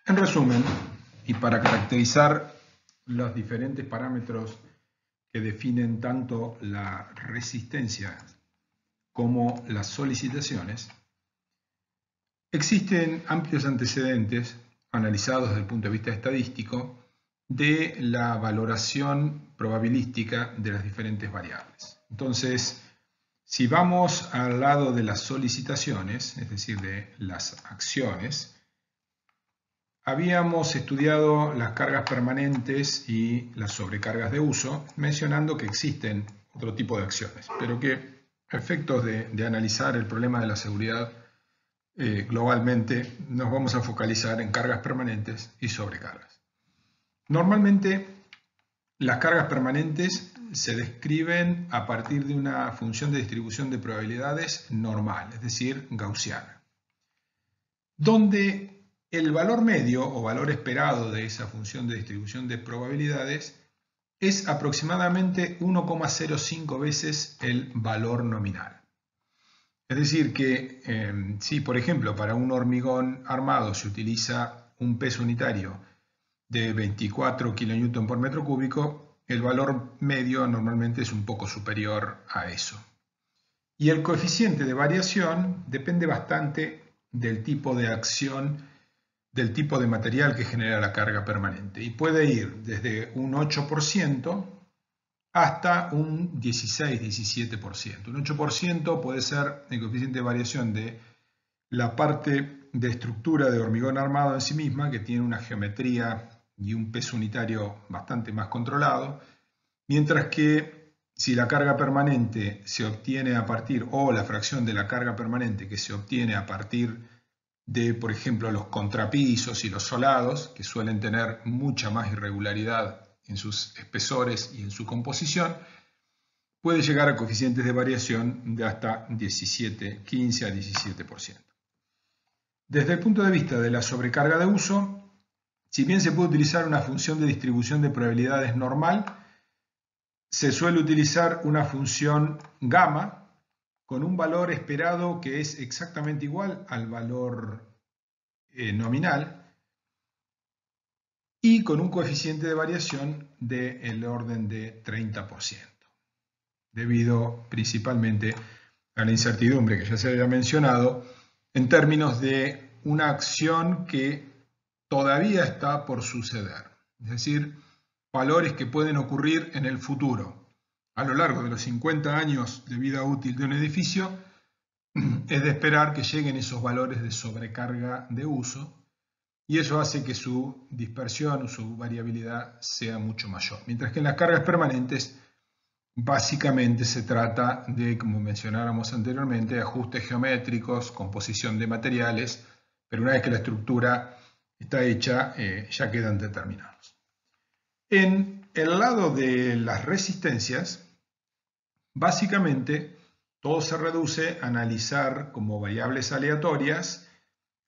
En resumen, y para caracterizar los diferentes parámetros que definen tanto la resistencia como las solicitaciones, existen amplios antecedentes analizados desde el punto de vista estadístico de la valoración probabilística de las diferentes variables. Entonces, si vamos al lado de las solicitaciones, es decir, de las acciones, habíamos estudiado las cargas permanentes y las sobrecargas de uso, mencionando que existen otro tipo de acciones, pero que a efectos de analizar el problema de la seguridad globalmente nos vamos a focalizar en cargas permanentes y sobrecargas. Normalmente las cargas permanentes se describen a partir de una función de distribución de probabilidades normal, es decir, gaussiana, donde el valor medio o valor esperado de esa función de distribución de probabilidades es aproximadamente 1,05 veces el valor nominal. Es decir que si, por ejemplo, para un hormigón armado se utiliza un peso unitario de 24 kN por metro cúbico, el valor medio normalmente es un poco superior a eso. Y el coeficiente de variación depende bastante del tipo de acción, del tipo de material que genera la carga permanente, y puede ir desde un 8% hasta un 16-17%. Un 8% puede ser el coeficiente de variación de la parte de estructura de hormigón armado en sí misma, que tiene una geometría y un peso unitario bastante más controlado, mientras que si la carga permanente se obtiene a partir, o la fracción de la carga permanente que se obtiene a partir de, por ejemplo, los contrapisos y los solados, que suelen tener mucha más irregularidad en sus espesores y en su composición, puede llegar a coeficientes de variación de hasta 15 a 17%. Desde el punto de vista de la sobrecarga de uso, si bien se puede utilizar una función de distribución de probabilidades normal, se suele utilizar una función gamma con un valor esperado que es exactamente igual al valor nominal y con un coeficiente de variación del orden de 30%, debido principalmente a la incertidumbre que ya se había mencionado en términos de una acción que todavía está por suceder, es decir, valores que pueden ocurrir en el futuro. A lo largo de los 50 años de vida útil de un edificio, es de esperar que lleguen esos valores de sobrecarga de uso, y eso hace que su dispersión o su variabilidad sea mucho mayor. Mientras que en las cargas permanentes, básicamente se trata de, como mencionáramos anteriormente, ajustes geométricos, composición de materiales, pero una vez que la estructura está hecha, ya quedan determinados. En el lado de las resistencias, básicamente todo se reduce a analizar como variables aleatorias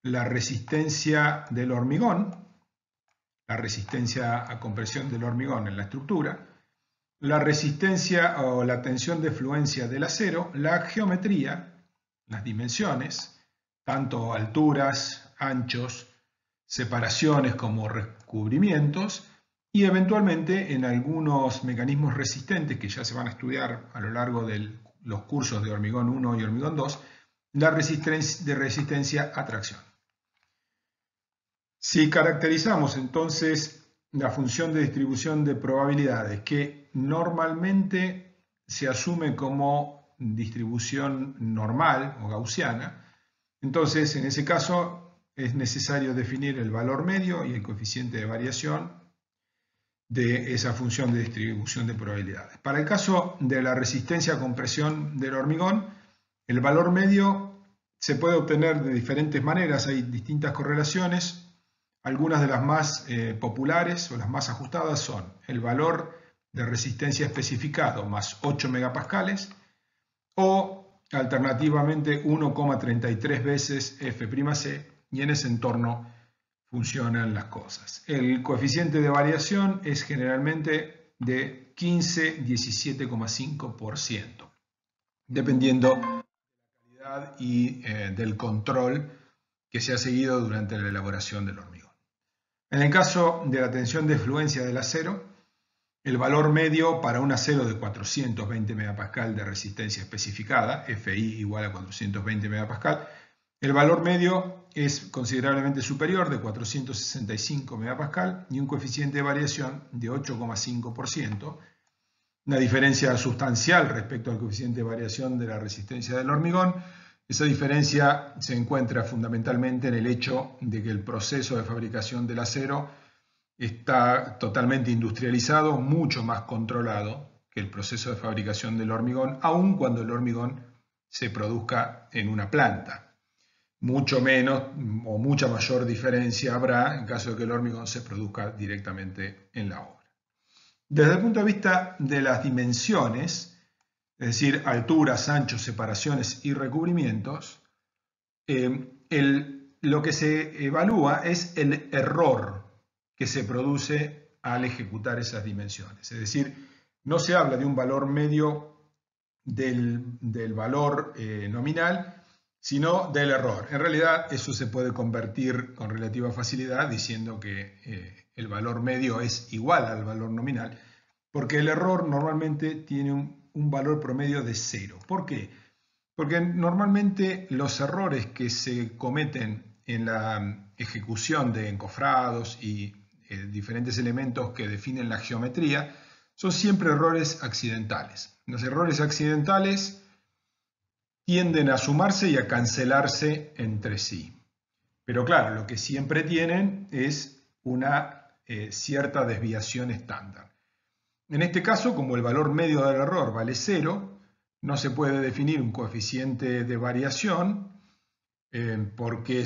la resistencia del hormigón, la resistencia a compresión del hormigón en la estructura, la resistencia o la tensión de fluencia del acero, la geometría, las dimensiones, tanto alturas, anchos, separaciones como recubrimientos, y eventualmente en algunos mecanismos resistentes que ya se van a estudiar a lo largo de los cursos de hormigón 1 y hormigón 2, la resistencia a tracción. Si caracterizamos entonces la función de distribución de probabilidades, que normalmente se asume como distribución normal o gaussiana, entonces en ese caso es necesario definir el valor medio y el coeficiente de variación de esa función de distribución de probabilidades. Para el caso de la resistencia a compresión del hormigón, el valor medio se puede obtener de diferentes maneras, hay distintas correlaciones. Algunas de las más populares o las más ajustadas son el valor de resistencia especificado más 8 megapascales o alternativamente 1,33 veces F'C, y en ese entorno funcionan las cosas. El coeficiente de variación es generalmente de 15-17,5%, dependiendo de la calidad y del control que se ha seguido durante la elaboración del hormigón. En el caso de la tensión de fluencia del acero, el valor medio para un acero de 420 MPa de resistencia especificada, Fi igual a 420 MPa, el valor medio es considerablemente superior, de 465 MPa, y un coeficiente de variación de 8,5%, una diferencia sustancial respecto al coeficiente de variación de la resistencia del hormigón. Esa diferencia se encuentra fundamentalmente en el hecho de que el proceso de fabricación del acero está totalmente industrializado, mucho más controlado que el proceso de fabricación del hormigón, aun cuando el hormigón se produzca en una planta. Mucho menos o mucha mayor diferencia habrá en caso de que el hormigón se produzca directamente en la obra. Desde el punto de vista de las dimensiones, es decir, alturas, anchos, separaciones y recubrimientos, lo que se evalúa es el error que se produce al ejecutar esas dimensiones. Es decir, no se habla de un valor medio del valor nominal, sino del error. En realidad, eso se puede convertir con relativa facilidad diciendo que el valor medio es igual al valor nominal, porque el error normalmente tiene un valor promedio de 0. ¿Por qué? Porque normalmente los errores que se cometen en la ejecución de encofrados y diferentes elementos que definen la geometría son siempre errores accidentales. Los errores accidentales tienden a sumarse y a cancelarse entre sí. Pero claro, lo que siempre tienen es una cierta desviación estándar. En este caso, como el valor medio del error vale 0, no se puede definir un coeficiente de variación porque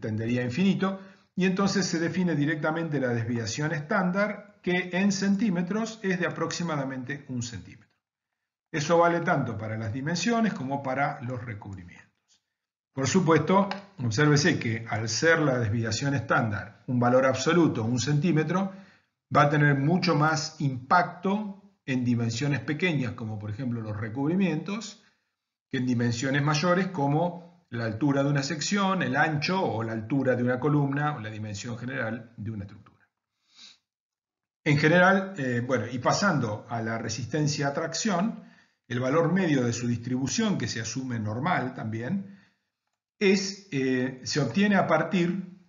tendería a infinito, y entonces se define directamente la desviación estándar, que en centímetros es de aproximadamente 1 centímetro. Eso vale tanto para las dimensiones como para los recubrimientos. Por supuesto, obsérvese que al ser la desviación estándar un valor absoluto, 1 centímetro, va a tener mucho más impacto en dimensiones pequeñas, como por ejemplo los recubrimientos, que en dimensiones mayores como la altura de una sección, el ancho o la altura de una columna o la dimensión general de una estructura. En general, y pasando a la resistencia a tracción, el valor medio de su distribución, que se asume normal también, se obtiene a partir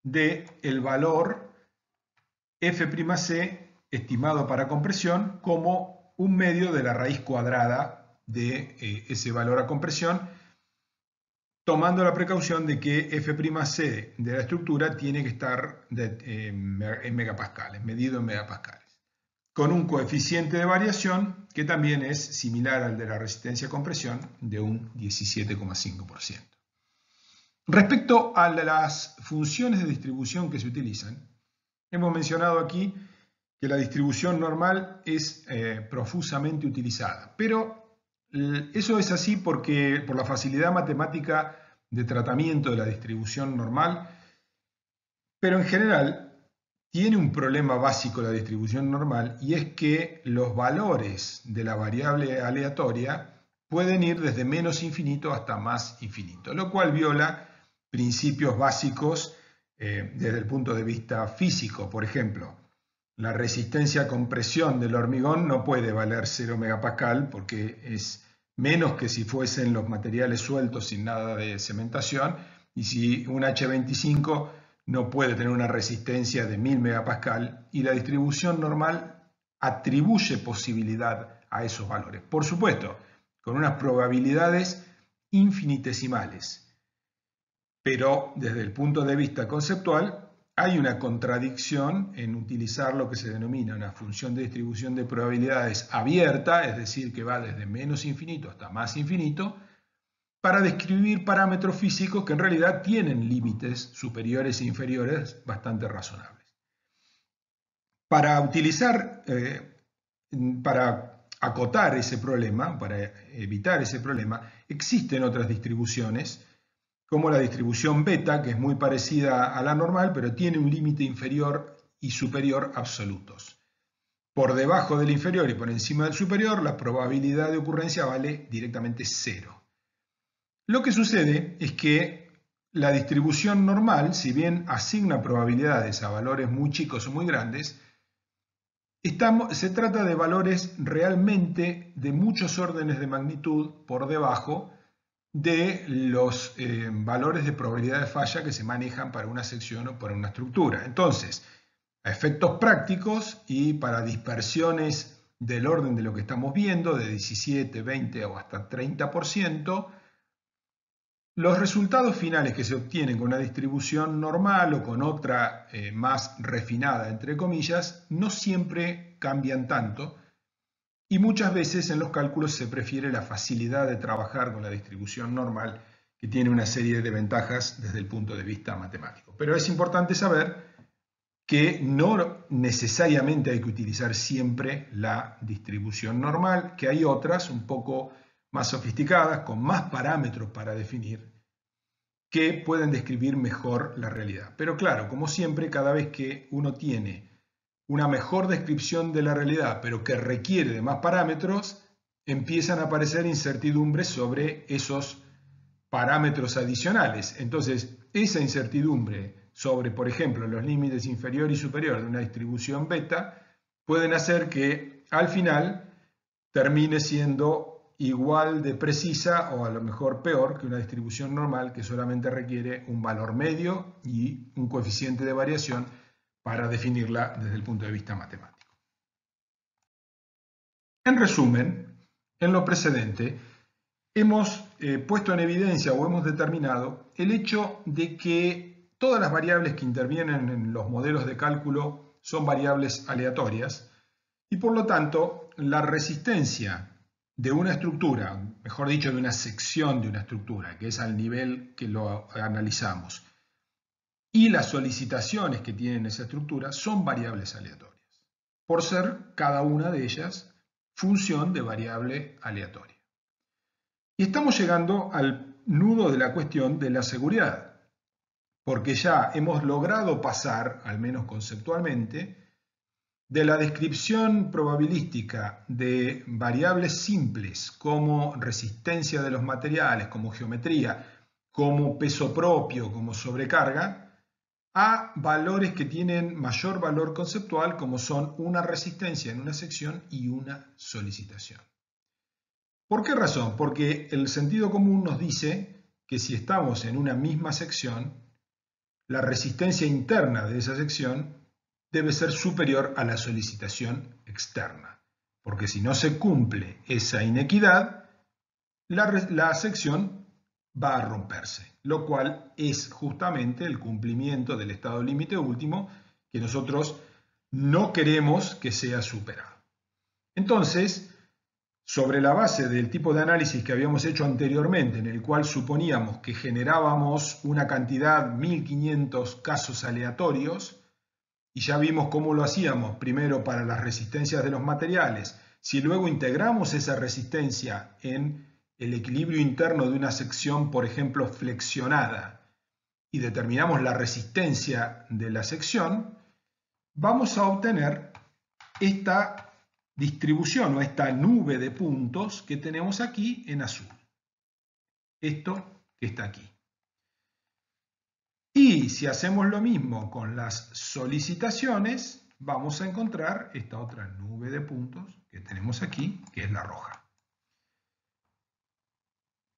del valor F'C estimado para compresión como un medio de la raíz cuadrada de ese valor a compresión, tomando la precaución de que F'C de la estructura tiene que estar en megapascales, medido en megapascales, con un coeficiente de variación que también es similar al de la resistencia a compresión, de un 17,5%. Respecto a las funciones de distribución que se utilizan, hemos mencionado aquí que la distribución normal es profusamente utilizada, pero eso es así por la facilidad matemática de tratamiento de la distribución normal, pero en general tiene un problema básico la distribución normal, y es que los valores de la variable aleatoria pueden ir desde menos infinito hasta más infinito, lo cual viola principios básicos desde el punto de vista físico. Por ejemplo, la resistencia a compresión del hormigón no puede valer 0 megapascal porque es menos que si fuesen los materiales sueltos sin nada de cementación, y si un H25 no puede tener una resistencia de 1000 megapascal, y la distribución normal atribuye posibilidad a esos valores. Por supuesto, con unas probabilidades infinitesimales. Pero desde el punto de vista conceptual hay una contradicción en utilizar lo que se denomina una función de distribución de probabilidades abierta, es decir, que va desde menos infinito hasta más infinito, para describir parámetros físicos que en realidad tienen límites superiores e inferiores bastante razonables. Para acotar ese problema, para evitar ese problema, existen otras distribuciones, como la distribución beta, que es muy parecida a la normal, pero tiene un límite inferior y superior absolutos. Por debajo del inferior y por encima del superior, la probabilidad de ocurrencia vale directamente 0. Lo que sucede es que la distribución normal, si bien asigna probabilidades a valores muy chicos o muy grandes, se trata de valores realmente de muchos órdenes de magnitud por debajo de los valores de probabilidad de falla que se manejan para una sección o para una estructura. Entonces, a efectos prácticos y para dispersiones del orden de lo que estamos viendo, de 17, 20 o hasta 30%, los resultados finales que se obtienen con una distribución normal o con otra más refinada, entre comillas, no siempre cambian tanto y muchas veces en los cálculos se prefiere la facilidad de trabajar con la distribución normal, que tiene una serie de ventajas desde el punto de vista matemático. Pero es importante saber que no necesariamente hay que utilizar siempre la distribución normal, que hay otras un poco más sofisticadas, con más parámetros para definir, que pueden describir mejor la realidad. Pero claro, como siempre, cada vez que uno tiene una mejor descripción de la realidad, pero que requiere de más parámetros, empiezan a aparecer incertidumbres sobre esos parámetros adicionales. Entonces, esa incertidumbre sobre, por ejemplo, los límites inferior y superior de una distribución beta, pueden hacer que al final termine siendo igual de precisa o a lo mejor peor que una distribución normal que solamente requiere un valor medio y un coeficiente de variación para definirla desde el punto de vista matemático. En resumen, en lo precedente hemos puesto en evidencia o hemos determinado el hecho de que todas las variables que intervienen en los modelos de cálculo son variables aleatorias y por lo tanto la resistencia de una estructura, mejor dicho de una sección de una estructura, que es al nivel que lo analizamos, y las solicitaciones que tienen esa estructura son variables aleatorias, por ser cada una de ellas función de variable aleatoria. Y estamos llegando al nudo de la cuestión de la seguridad, porque ya hemos logrado pasar, al menos conceptualmente, de la descripción probabilística de variables simples como resistencia de los materiales, como geometría, como peso propio, como sobrecarga, a valores que tienen mayor valor conceptual como son una resistencia en una sección y una solicitación. ¿Por qué razón? Porque el sentido común nos dice que si estamos en una misma sección, la resistencia interna de esa sección debe ser superior a la solicitación externa, porque si no se cumple esa inequidad, la sección va a romperse, lo cual es justamente el cumplimiento del estado límite último que nosotros no queremos que sea superado. Entonces, sobre la base del tipo de análisis que habíamos hecho anteriormente, en el cual suponíamos que generábamos una cantidad 1500 casos aleatorios, y ya vimos cómo lo hacíamos, primero para las resistencias de los materiales, si luego integramos esa resistencia en el equilibrio interno de una sección, por ejemplo, flexionada, y determinamos la resistencia de la sección, vamos a obtener esta distribución o esta nube de puntos que tenemos aquí en azul. Esto que está aquí. Y si hacemos lo mismo con las solicitaciones, vamos a encontrar esta otra nube de puntos que tenemos aquí, que es la roja.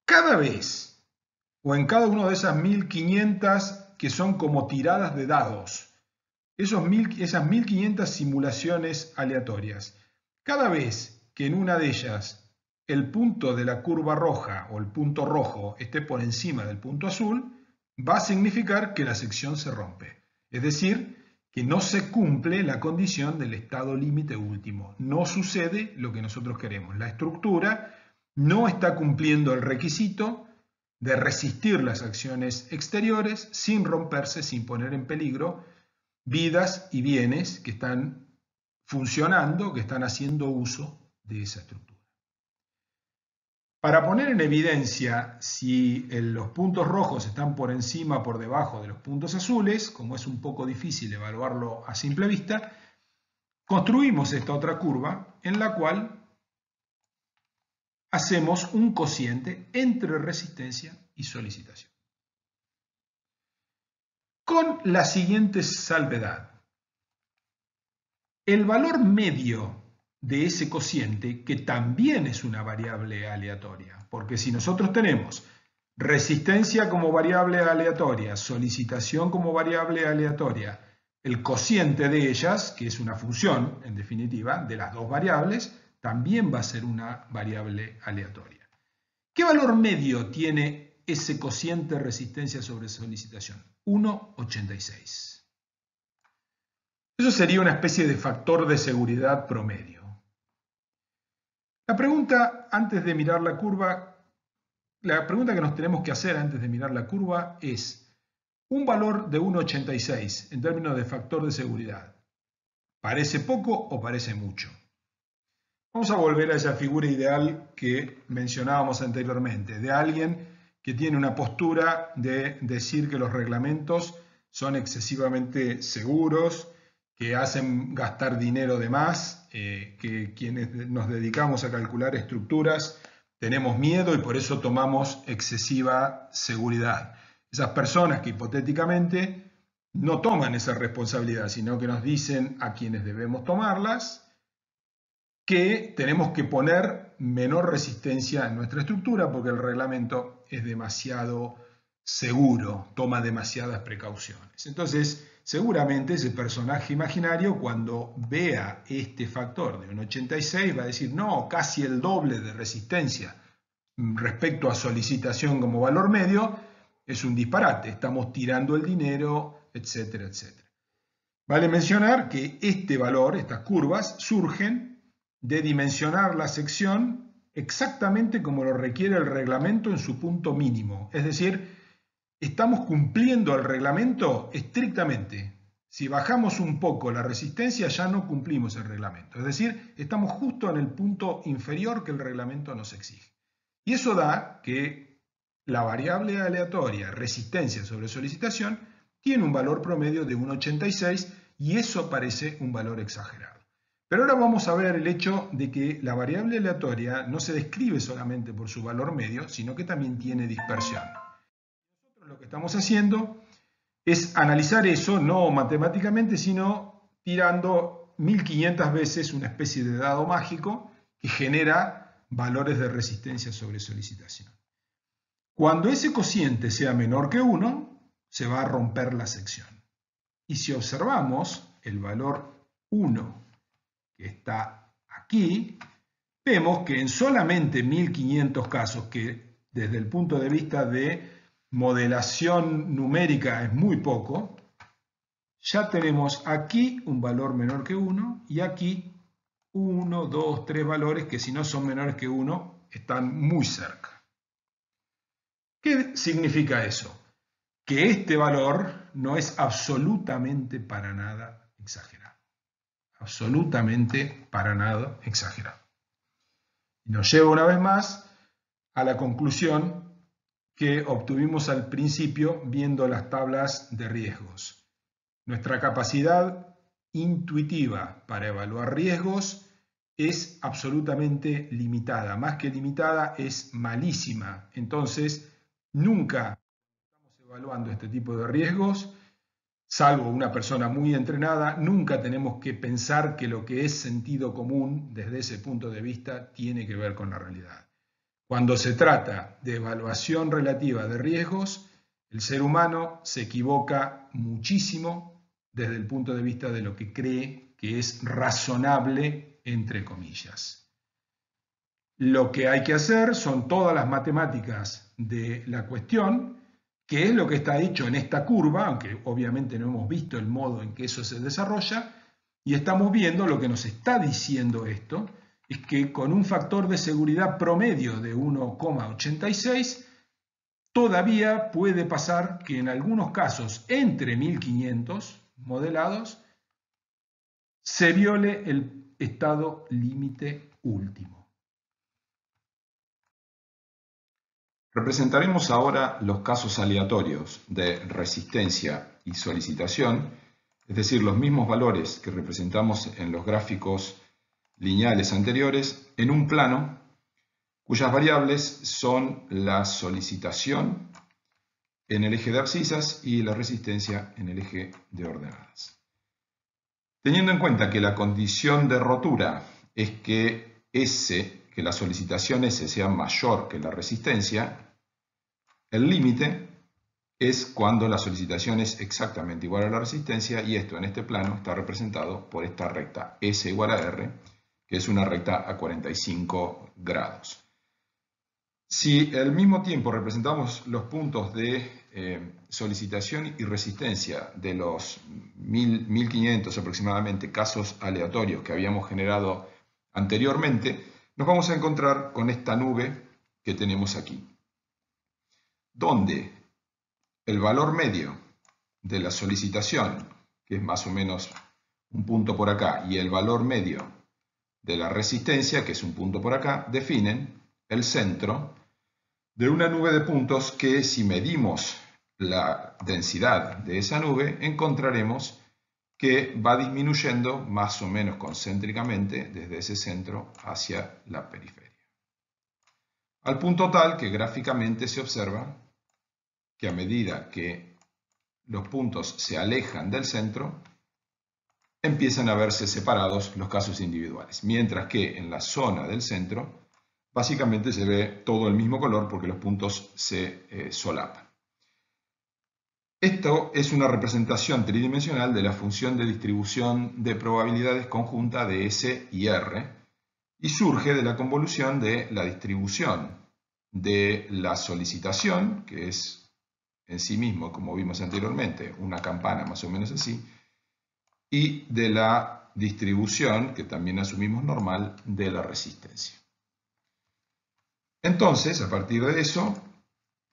Cada vez, o en cada una de esas 1500 que son como tiradas de dados, esas 1500 simulaciones aleatorias, cada vez que en una de ellas el punto de la curva roja o el punto rojo esté por encima del punto azul, va a significar que la sección se rompe. Es decir, que no se cumple la condición del estado límite último. No sucede lo que nosotros queremos. La estructura no está cumpliendo el requisito de resistir las acciones exteriores sin romperse, sin poner en peligro vidas y bienes que están funcionando, que están haciendo uso de esa estructura. Para poner en evidencia si los puntos rojos están por encima o por debajo de los puntos azules, como es un poco difícil evaluarlo a simple vista, construimos esta otra curva en la cual hacemos un cociente entre resistencia y solicitación. con la siguiente salvedad. El valor medio de ese cociente, que también es una variable aleatoria, porque si nosotros tenemos resistencia como variable aleatoria, solicitación como variable aleatoria, el cociente de ellas, que es una función, en definitiva, de las dos variables, también va a ser una variable aleatoria. ¿Qué valor medio tiene ese cociente resistencia sobre solicitación? 1,86. Eso sería una especie de factor de seguridad promedio. La pregunta antes de mirar la curva, la pregunta que nos tenemos que hacer antes de mirar la curva es, un valor de 1,86 en términos de factor de seguridad, ¿parece poco o parece mucho? Vamos a volver a esa figura ideal que mencionábamos anteriormente, de alguien que tiene una postura de decir que los reglamentos son excesivamente seguros, que hacen gastar dinero de más, que quienes nos dedicamos a calcular estructuras tenemos miedo y por eso tomamos excesiva seguridad. Esas personas que hipotéticamente no toman esa responsabilidad, sino que nos dicen a quienes debemos tomarlas que tenemos que poner menor resistencia en nuestra estructura porque el reglamento es demasiado seguro, toma demasiadas precauciones. Entonces, seguramente ese personaje imaginario, cuando vea este factor de 1,86, va a decir, no, casi el doble de resistencia respecto a solicitación como valor medio, es un disparate, estamos tirando el dinero, etcétera, etcétera. Vale mencionar que este valor, estas curvas, surgen de dimensionar la sección exactamente como lo requiere el reglamento en su punto mínimo. Es decir, estamos cumpliendo el reglamento estrictamente. Si bajamos un poco la resistencia ya no cumplimos el reglamento. Es decir, estamos justo en el punto inferior que el reglamento nos exige. Y eso da que la variable aleatoria resistencia sobre solicitación tiene un valor promedio de 1,86 y eso parece un valor exagerado. Pero ahora vamos a ver el hecho de que la variable aleatoria no se describe solamente por su valor medio, sino que también tiene dispersión. Nosotros lo que estamos haciendo es analizar eso, no matemáticamente, sino tirando 1500 veces una especie de dado mágico que genera valores de resistencia sobre solicitación. Cuando ese cociente sea menor que 1, se va a romper la sección. Y si observamos el valor 1, que está aquí, vemos que en solamente 1500 casos, que desde el punto de vista de modelación numérica es muy poco, ya tenemos aquí un valor menor que 1 y aquí 1, 2, 3 valores que si no son menores que 1 están muy cerca. ¿Qué significa eso? Que este valor no es absolutamente para nada exagerado. Absolutamente para nada exagerado. Y nos lleva una vez más a la conclusión que obtuvimos al principio viendo las tablas de riesgos. Nuestra capacidad intuitiva para evaluar riesgos es absolutamente limitada. Más que limitada, es malísima. Entonces, nunca estamos evaluando este tipo de riesgos. Salvo una persona muy entrenada, nunca tenemos que pensar que lo que es sentido común desde ese punto de vista tiene que ver con la realidad. Cuando se trata de evaluación relativa de riesgos, el ser humano se equivoca muchísimo desde el punto de vista de lo que cree que es razonable, entre comillas. Lo que hay que hacer son todas las matemáticas de la cuestión, que es lo que está hecho en esta curva, aunque obviamente no hemos visto el modo en que eso se desarrolla, y estamos viendo lo que nos está diciendo esto, es que con un factor de seguridad promedio de 1,86, todavía puede pasar que en algunos casos, entre 1500 modelados, se viole el estado límite último. Representaremos ahora los casos aleatorios de resistencia y solicitación, es decir, los mismos valores que representamos en los gráficos lineales anteriores, en un plano cuyas variables son la solicitación en el eje de abscisas y la resistencia en el eje de ordenadas. Teniendo en cuenta que la condición de rotura es que la solicitación S sea mayor que la resistencia, el límite es cuando la solicitación es exactamente igual a la resistencia, y esto en este plano está representado por esta recta S igual a R, que es una recta a 45 grados. Si al mismo tiempo representamos los puntos de solicitación y resistencia de los 1500 aproximadamente casos aleatorios que habíamos generado anteriormente, nos vamos a encontrar con esta nube que tenemos aquí, donde el valor medio de la solicitación, que es más o menos un punto por acá, y el valor medio de la resistencia, que es un punto por acá, definen el centro de una nube de puntos que, si medimos la densidad de esa nube, encontraremos que va disminuyendo más o menos concéntricamente desde ese centro hacia la periferia. Al punto tal que gráficamente se observa que a medida que los puntos se alejan del centro, empiezan a verse separados los casos individuales, mientras que en la zona del centro básicamente se ve todo el mismo color porque los puntos se solapan. Esto es una representación tridimensional de la función de distribución de probabilidades conjunta de S y R, y surge de la convolución de la distribución de la solicitación, que es en sí mismo, como vimos anteriormente, una campana más o menos así, y de la distribución, que también asumimos normal, de la resistencia. Entonces, a partir de eso,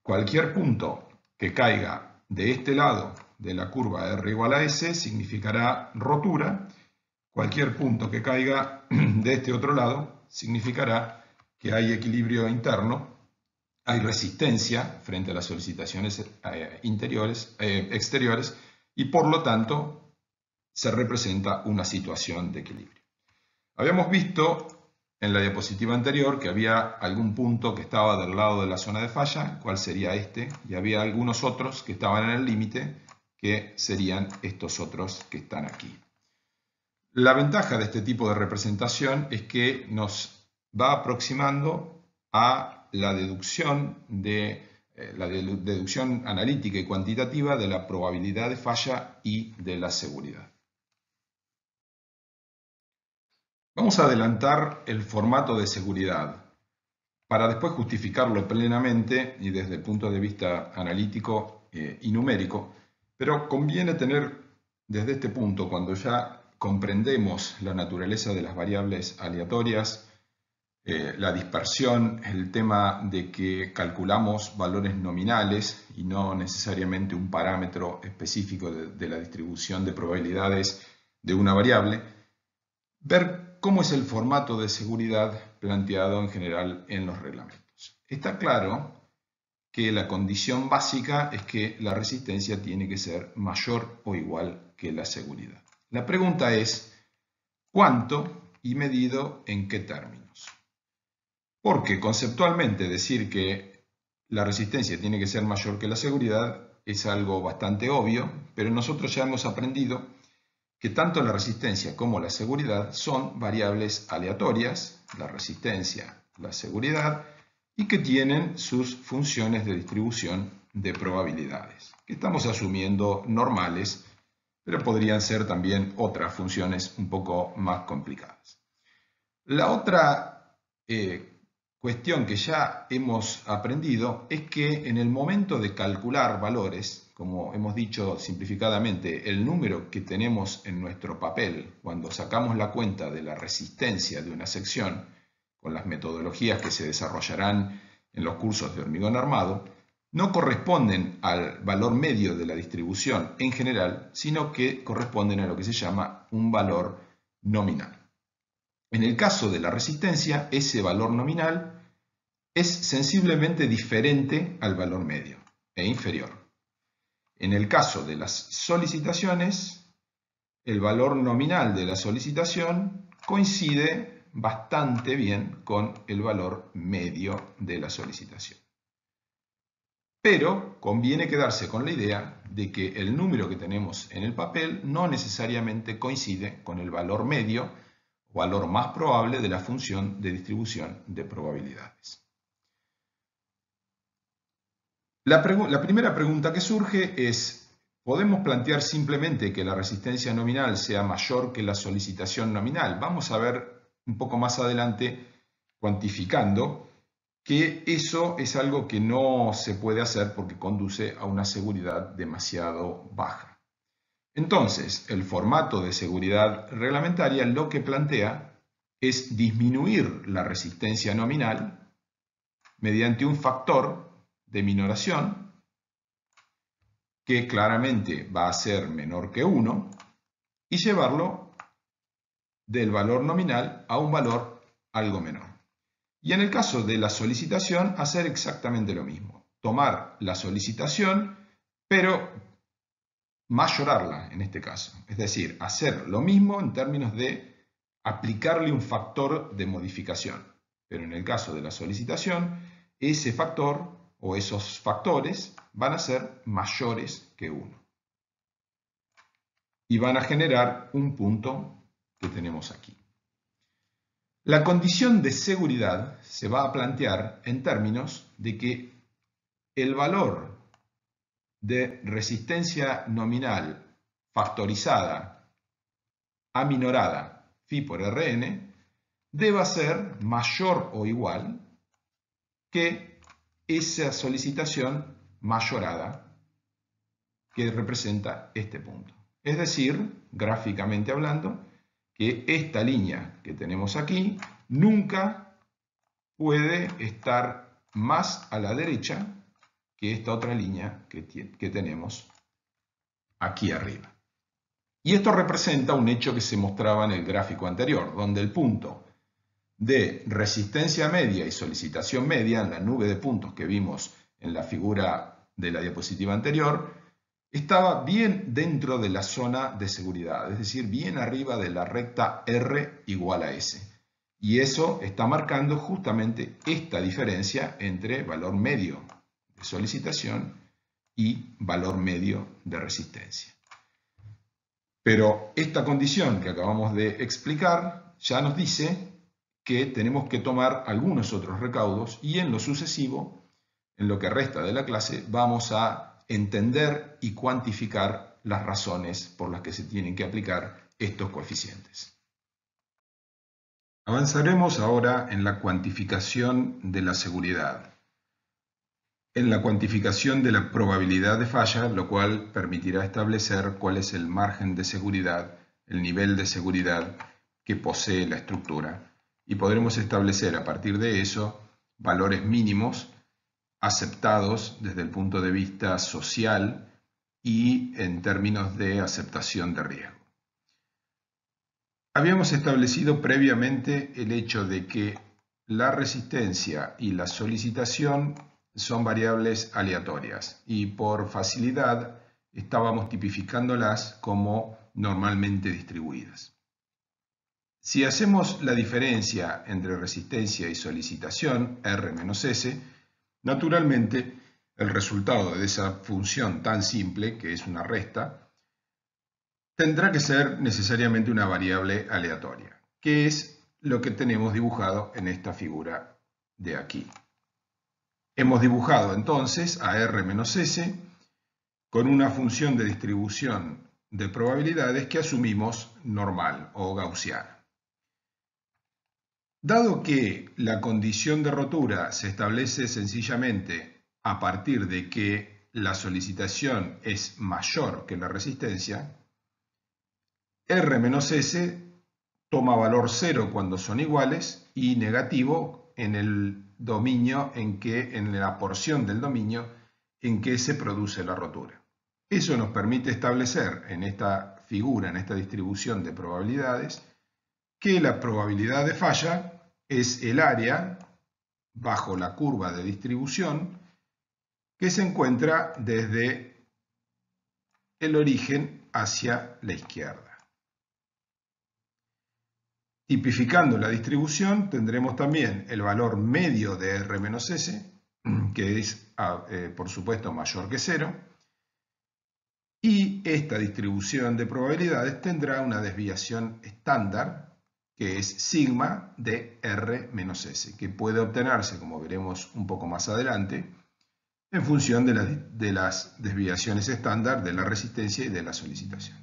cualquier punto que caiga de este lado de la curva R igual a S significará rotura. Cualquier punto que caiga de este otro lado significará que hay equilibrio interno, hay resistencia frente a las solicitaciones exteriores, y por lo tanto se representa una situación de equilibrio. Habíamos visto en la diapositiva anterior que había algún punto que estaba del lado de la zona de falla, cuál sería este, y había algunos otros que estaban en el límite, que serían estos otros que están aquí. La ventaja de este tipo de representación es que nos va aproximando a la deducción analítica y cuantitativa de la probabilidad de falla y de la seguridad. Vamos a adelantar el formato de seguridad para después justificarlo plenamente y desde el punto de vista analítico y numérico, pero conviene tener desde este punto, cuando ya comprendemos la naturaleza de las variables aleatorias, la dispersión, el tema de que calculamos valores nominales y no necesariamente un parámetro específico de la distribución de probabilidades de una variable, ver cómo es el formato de seguridad planteado en general en los reglamentos. Está claro que la condición básica es que la resistencia tiene que ser mayor o igual que la seguridad. La pregunta es, ¿cuánto y medido en qué términos? Porque conceptualmente decir que la resistencia tiene que ser mayor que la seguridad es algo bastante obvio, pero nosotros ya hemos aprendido que tanto la resistencia como la seguridad son variables aleatorias, la resistencia, la seguridad, y que tienen sus funciones de distribución de probabilidades, que estamos asumiendo normales, pero podrían ser también otras funciones un poco más complicadas. La otra cuestión que ya hemos aprendido es que en el momento de calcular valores, como hemos dicho simplificadamente, el número que tenemos en nuestro papel cuando sacamos la cuenta de la resistencia de una sección, con las metodologías que se desarrollarán en los cursos de hormigón armado, no corresponden al valor medio de la distribución en general, sino que corresponden a lo que se llama un valor nominal. En el caso de la resistencia, ese valor nominal es sensiblemente diferente al valor medio e inferior. En el caso de las solicitaciones, el valor nominal de la solicitación coincide bastante bien con el valor medio de la solicitación. pero conviene quedarse con la idea de que el número que tenemos en el papel no necesariamente coincide con el valor medio o valor más probable de la función de distribución de probabilidades. La primera pregunta que surge es, ¿podemos plantear simplemente que la resistencia nominal sea mayor que la solicitación nominal? Vamos a ver un poco más adelante, cuantificando, que eso es algo que no se puede hacer porque conduce a una seguridad demasiado baja. Entonces, el formato de seguridad reglamentaria lo que plantea es disminuir la resistencia nominal mediante un factor de minoración que claramente va a ser menor que 1 y llevarlo del valor nominal a un valor algo menor. Y en el caso de la solicitación, hacer exactamente lo mismo. Tomar la solicitación, pero mayorarla en este caso. Es decir, hacer lo mismo en términos de aplicarle un factor de modificación. Pero en el caso de la solicitación, ese factor o esos factores van a ser mayores que 1. Y van a generar un punto que tenemos aquí. La condición de seguridad se va a plantear en términos de que el valor de resistencia nominal factorizada aminorada phi por Rn deba ser mayor o igual que esa solicitación mayorada que representa este punto. Es decir, gráficamente hablando, que esta línea que tenemos aquí nunca puede estar más a la derecha que esta otra línea que tenemos aquí arriba. Y esto representa un hecho que se mostraba en el gráfico anterior, donde el punto de resistencia media y solicitación media, en la nube de puntos que vimos en la figura de la diapositiva anterior, estaba bien dentro de la zona de seguridad, es decir, bien arriba de la recta R igual a S. Y eso está marcando justamente esta diferencia entre valor medio de solicitación y valor medio de resistencia. Pero esta condición que acabamos de explicar ya nos dice que tenemos que tomar algunos otros recaudos y en lo sucesivo, en lo que resta de la clase, vamos a entender y cuantificar las razones por las que se tienen que aplicar estos coeficientes. Avanzaremos ahora en la cuantificación de la seguridad, en la cuantificación de la probabilidad de falla, lo cual permitirá establecer cuál es el margen de seguridad, el nivel de seguridad que posee la estructura, y podremos establecer a partir de eso valores mínimos aceptados desde el punto de vista social y en términos de aceptación de riesgo. Habíamos establecido previamente el hecho de que la resistencia y la solicitación son variables aleatorias y por facilidad estábamos tipificándolas como normalmente distribuidas. Si hacemos la diferencia entre resistencia y solicitación, R menos S, naturalmente el resultado de esa función tan simple, que es una resta, tendrá que ser necesariamente una variable aleatoria, que es lo que tenemos dibujado en esta figura de aquí. Hemos dibujado entonces a R menos S con una función de distribución de probabilidades que asumimos normal o gaussiana. Dado que la condición de rotura se establece sencillamente a partir de que la solicitación es mayor que la resistencia, R menos S toma valor 0 cuando son iguales y negativo en el dominio en la porción del dominio en que se produce la rotura. Eso nos permite establecer en esta figura, en esta distribución de probabilidades, que la probabilidad de falla es el área bajo la curva de distribución que se encuentra desde el origen hacia la izquierda. Tipificando la distribución tendremos también el valor medio de R menos S que es, por supuesto, mayor que 0. Y esta distribución de probabilidades tendrá una desviación estándar, que es sigma de R menos S, que puede obtenerse, como veremos un poco más adelante, en función de las desviaciones estándar de la resistencia y de la solicitación.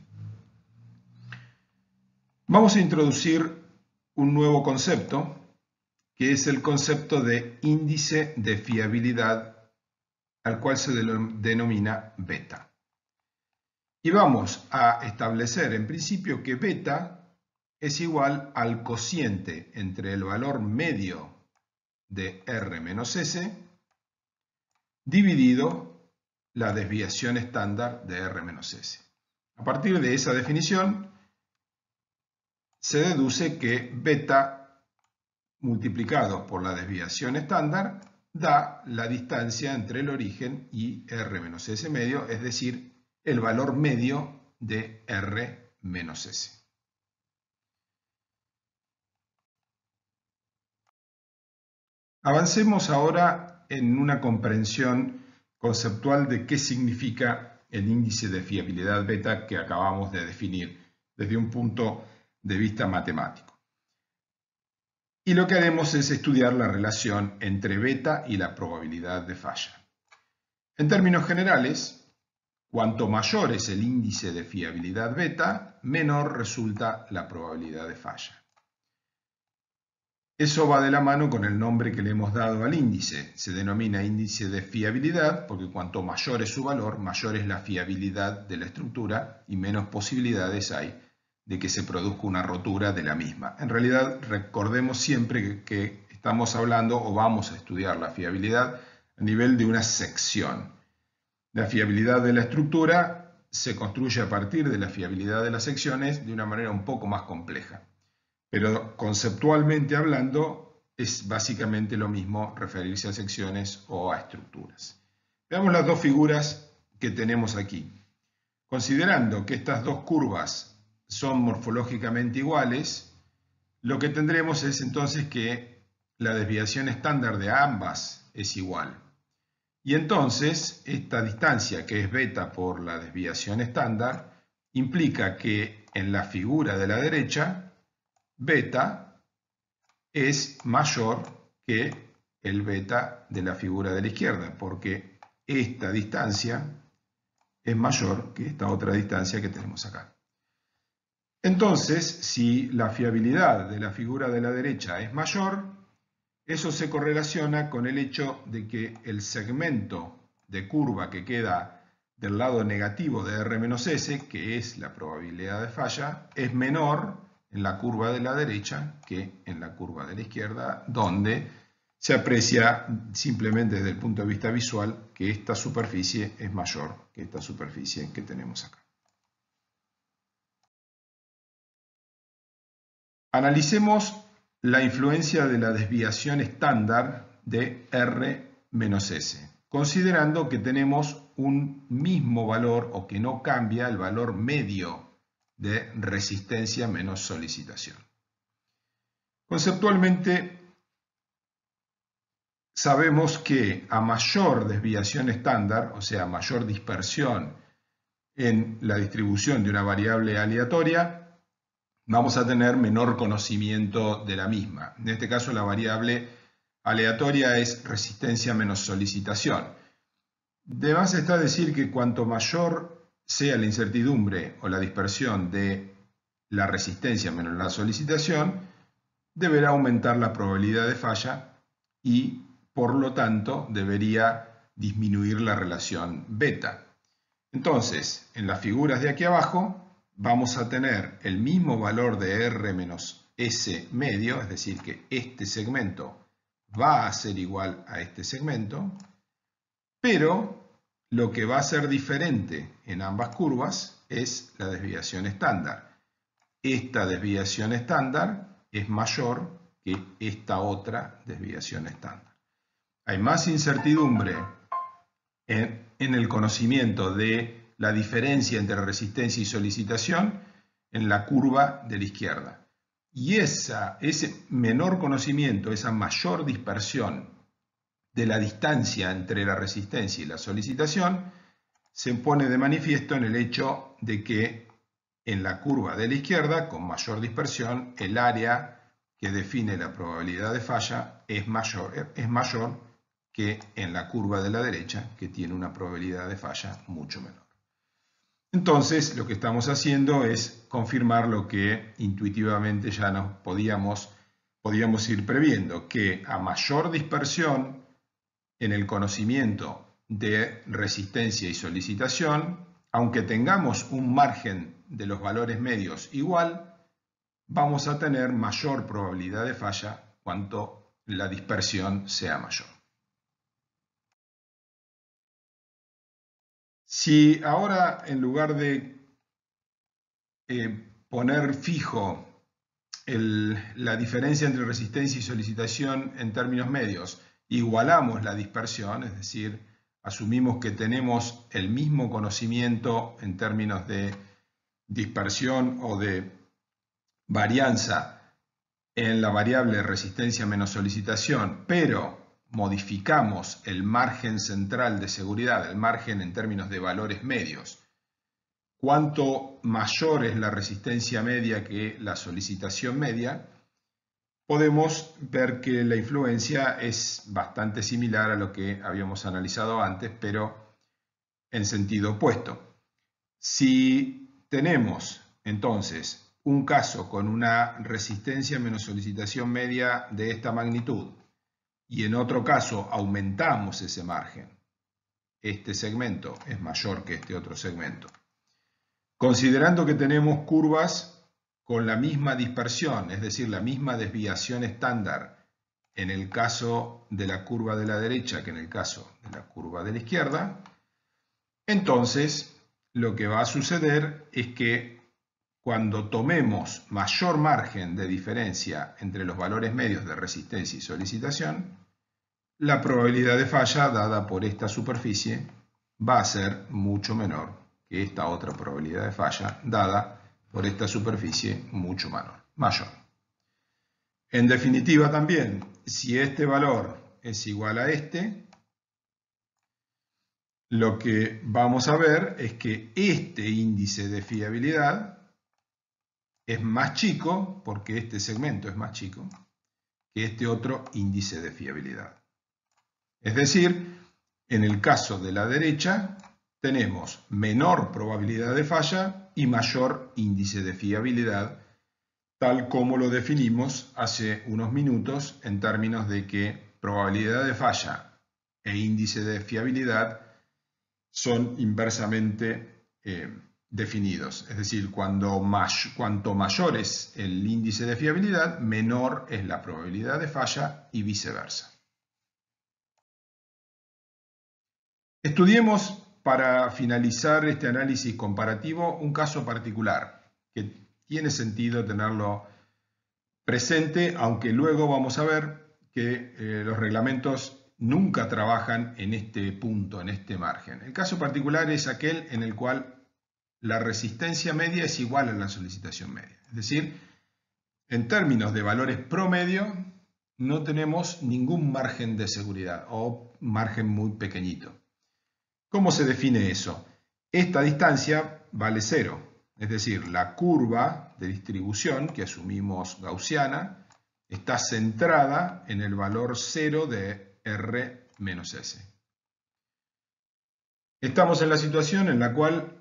Vamos a introducir un nuevo concepto, que es el concepto de índice de fiabilidad, al cual se denomina beta. Y vamos a establecer en principio que beta es igual al cociente entre el valor medio de R menos S dividido la desviación estándar de R menos S. A partir de esa definición se deduce que beta multiplicado por la desviación estándar da la distancia entre el origen y R menos S medio, es decir, el valor medio de R menos S. Avancemos ahora en una comprensión conceptual de qué significa el índice de fiabilidad beta que acabamos de definir desde un punto de vista matemático. Y lo que haremos es estudiar la relación entre beta y la probabilidad de falla. En términos generales, cuanto mayor es el índice de fiabilidad beta, menor resulta la probabilidad de falla. Eso va de la mano con el nombre que le hemos dado al índice. Se denomina índice de fiabilidad porque cuanto mayor es su valor, mayor es la fiabilidad de la estructura y menos posibilidades hay de que se produzca una rotura de la misma. En realidad, recordemos siempre que estamos hablando o vamos a estudiar la fiabilidad a nivel de una sección. La fiabilidad de la estructura se construye a partir de la fiabilidad de las secciones de una manera un poco más compleja. Pero conceptualmente hablando, es básicamente lo mismo referirse a secciones o a estructuras. Veamos las dos figuras que tenemos aquí. Considerando que estas dos curvas son morfológicamente iguales, lo que tendremos es entonces que la desviación estándar de ambas es igual. Y entonces esta distancia, que es beta por la desviación estándar, implica que en la figura de la derecha, beta es mayor que el beta de la figura de la izquierda, porque esta distancia es mayor que esta otra distancia que tenemos acá. Entonces, si la fiabilidad de la figura de la derecha es mayor, eso se correlaciona con el hecho de que el segmento de curva que queda del lado negativo de R-S, que es la probabilidad de falla, es menor en la curva de la derecha que en la curva de la izquierda, donde se aprecia simplemente desde el punto de vista visual que esta superficie es mayor que esta superficie que tenemos acá. Analicemos la influencia de la desviación estándar de R-S, considerando que tenemos un mismo valor o que no cambia el valor medio de resistencia menos solicitación. Conceptualmente, sabemos que a mayor desviación estándar, o sea, mayor dispersión en la distribución de una variable aleatoria, vamos a tener menor conocimiento de la misma. En este caso, la variable aleatoria es resistencia menos solicitación. De más está decir que cuanto mayor sea la incertidumbre o la dispersión de la resistencia menos la solicitación, deberá aumentar la probabilidad de falla y, por lo tanto, debería disminuir la relación beta. Entonces, en las figuras de aquí abajo, vamos a tener el mismo valor de R menos S medio, es decir, que este segmento va a ser igual a este segmento, pero lo que va a ser diferente en ambas curvas es la desviación estándar. Esta desviación estándar es mayor que esta otra desviación estándar. Hay más incertidumbre en el conocimiento de la diferencia entre resistencia y solicitación en la curva de la izquierda. Y ese menor conocimiento, esa mayor dispersión de la distancia entre la resistencia y la solicitación se pone de manifiesto en el hecho de que en la curva de la izquierda, con mayor dispersión, el área que define la probabilidad de falla es mayor que en la curva de la derecha, que tiene una probabilidad de falla mucho menor. Entonces, lo que estamos haciendo es confirmar lo que intuitivamente ya nos podíamos ir previendo, que a mayor dispersión en el conocimiento de resistencia y solicitación, aunque tengamos un margen de los valores medios igual, vamos a tener mayor probabilidad de falla cuanto la dispersión sea mayor. Si ahora, en lugar de poner fijo la diferencia entre resistencia y solicitación en términos medios, igualamos la dispersión, es decir, asumimos que tenemos el mismo conocimiento en términos de dispersión o de varianza en la variable resistencia menos solicitación, pero modificamos el margen central de seguridad, el margen en términos de valores medios. Cuanto mayor es la resistencia media que la solicitación media, podemos ver que la influencia es bastante similar a lo que habíamos analizado antes, pero en sentido opuesto. Si tenemos entonces un caso con una resistencia menos solicitación media de esta magnitud y en otro caso aumentamos ese margen, este segmento es mayor que este otro segmento. Considerando que tenemos curvas con la misma dispersión, es decir, la misma desviación estándar en el caso de la curva de la derecha que en el caso de la curva de la izquierda, entonces lo que va a suceder es que cuando tomemos mayor margen de diferencia entre los valores medios de resistencia y solicitación, la probabilidad de falla dada por esta superficie va a ser mucho menor que esta otra probabilidad de falla dada por esta superficie mucho mayor. En definitiva también, si este valor es igual a este, lo que vamos a ver es que este índice de fiabilidad es más chico, porque este segmento es más chico, que este otro índice de fiabilidad. Es decir, en el caso de la derecha, tenemos menor probabilidad de falla y mayor índice de fiabilidad, tal como lo definimos hace unos minutos en términos de que probabilidad de falla e índice de fiabilidad son inversamente definidos. Es decir, cuanto mayor es el índice de fiabilidad, menor es la probabilidad de falla y viceversa. Estudiemos para finalizar este análisis comparativo un caso particular que tiene sentido tenerlo presente, aunque luego vamos a ver que los reglamentos nunca trabajan en este punto, en este margen. El caso particular es aquel en el cual la resistencia media es igual a la solicitación media. Es decir, en términos de valores promedio, no tenemos ningún margen de seguridad o margen muy pequeñito. ¿Cómo se define eso? Esta distancia vale 0, es decir, la curva de distribución que asumimos gaussiana está centrada en el valor 0 de R menos S. Estamos en la situación en la cual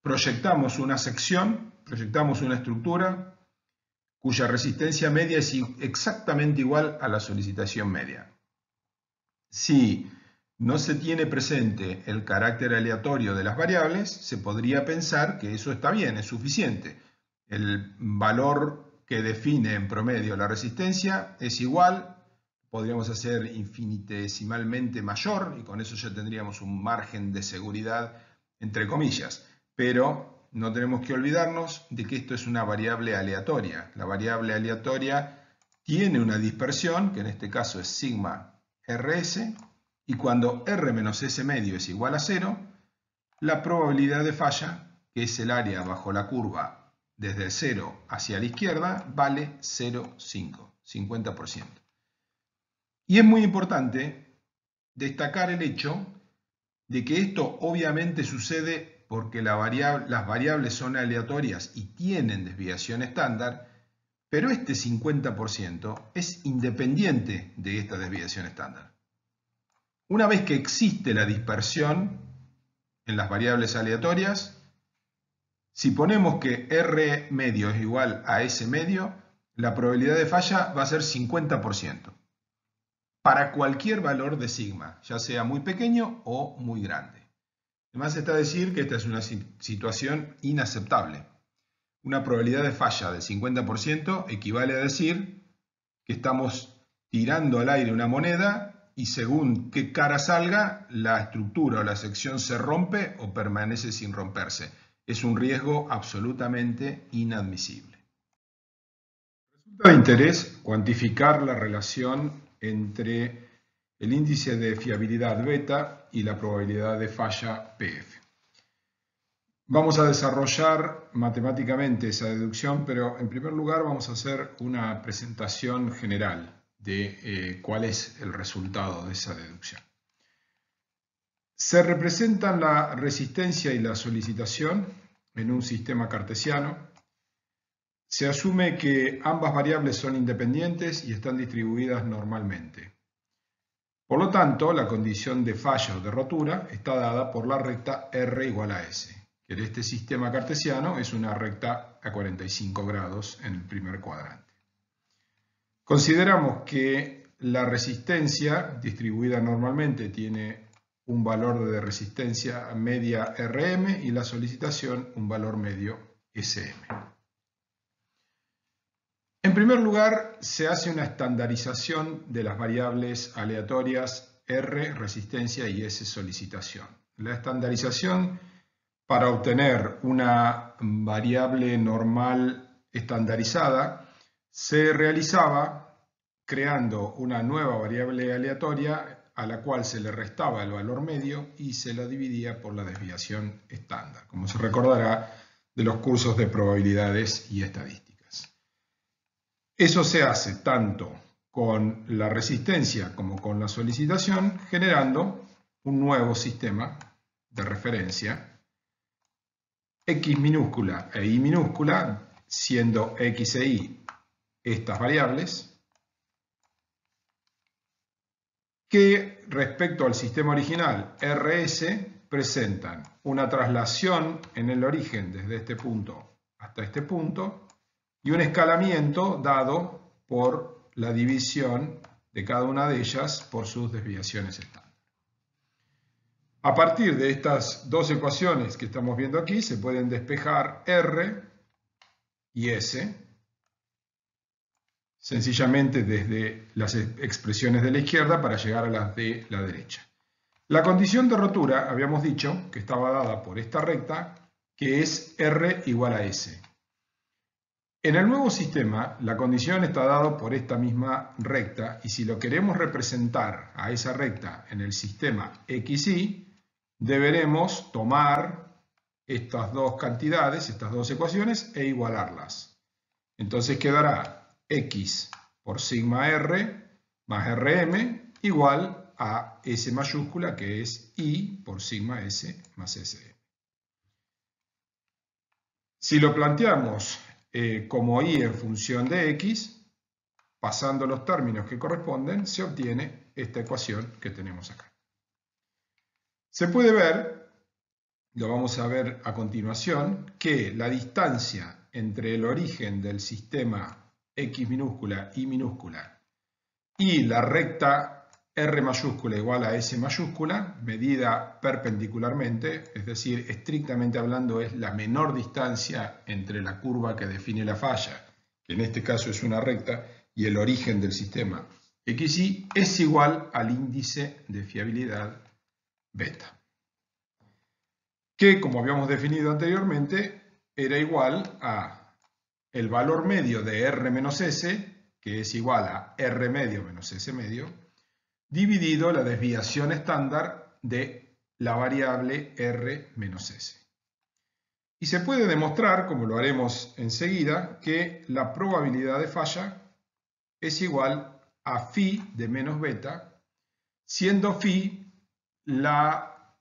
proyectamos una sección, proyectamos una estructura cuya resistencia media es exactamente igual a la solicitación media. Si no se tiene presente el carácter aleatorio de las variables, se podría pensar que eso está bien, es suficiente. El valor que define en promedio la resistencia es igual, podríamos hacer infinitesimalmente mayor y con eso ya tendríamos un margen de seguridad entre comillas. Pero no tenemos que olvidarnos de que esto es una variable aleatoria. La variable aleatoria tiene una dispersión, que en este caso es sigma rs, y cuando r menos s medio es igual a 0, la probabilidad de falla, que es el área bajo la curva desde el 0 hacia la izquierda, vale 0,5, 50%. Y es muy importante destacar el hecho de que esto obviamente sucede porque las variables son aleatorias y tienen desviación estándar, pero este 50% es independiente de esta desviación estándar. Una vez que existe la dispersión en las variables aleatorias, si ponemos que R medio es igual a S medio, la probabilidad de falla va a ser 50%. Para cualquier valor de sigma, ya sea muy pequeño o muy grande. Además está decir que esta es una situación inaceptable. Una probabilidad de falla del 50% equivale a decir que estamos tirando al aire una moneda y según qué cara salga, la estructura o la sección se rompe o permanece sin romperse. Es un riesgo absolutamente inadmisible. Resulta de interés cuantificar la relación entre el índice de fiabilidad beta y la probabilidad de falla PF. Vamos a desarrollar matemáticamente esa deducción, pero en primer lugar vamos a hacer una presentación general de cuál es el resultado de esa deducción. Se representan la resistencia y la solicitación en un sistema cartesiano. Se asume que ambas variables son independientes y están distribuidas normalmente. Por lo tanto, la condición de falla o de rotura está dada por la recta R igual a S, que en este sistema cartesiano es una recta a 45 grados en el primer cuadrante. Consideramos que la resistencia distribuida normalmente tiene un valor de resistencia media Rm y la solicitación un valor medio Sm. En primer lugar, se hace una estandarización de las variables aleatorias R, resistencia, y S, solicitación. La estandarización, para obtener una variable normal estandarizada, se realizaba creando una nueva variable aleatoria a la cual se le restaba el valor medio y se la dividía por la desviación estándar, como se recordará de los cursos de probabilidades y estadísticas. Eso se hace tanto con la resistencia como con la solicitación, generando un nuevo sistema de referencia, X minúscula e Y minúscula, siendo X e Y estas variables, que respecto al sistema original RS presentan una traslación en el origen desde este punto hasta este punto, y un escalamiento dado por la división de cada una de ellas por sus desviaciones estándar. A partir de estas dos ecuaciones que estamos viendo aquí, se pueden despejar R y S, sencillamente desde las expresiones de la izquierda para llegar a las de la derecha. La condición de rotura, habíamos dicho, que estaba dada por esta recta, que es R igual a S. En el nuevo sistema, la condición está dada por esta misma recta y si lo queremos representar a esa recta en el sistema XY, deberemos tomar estas dos cantidades, estas dos ecuaciones e igualarlas. Entonces quedará X por sigma R más Rm igual a S mayúscula, que es Y por sigma S más Sm. Si lo planteamos como Y en función de X, pasando los términos que corresponden, se obtiene esta ecuación que tenemos acá. Se puede ver, lo vamos a ver a continuación, que la distancia entre el origen del sistema X minúscula, Y minúscula y la recta R mayúscula igual a S mayúscula, medida perpendicularmente, es decir, estrictamente hablando es la menor distancia entre la curva que define la falla, que en este caso es una recta, y el origen del sistema XY, es igual al índice de fiabilidad beta, que como habíamos definido anteriormente, era igual a el valor medio de R menos S, que es igual a R medio menos S medio, dividido la desviación estándar de la variable R menos S. Y se puede demostrar, como lo haremos enseguida, que la probabilidad de falla es igual a phi de menos beta, siendo phi la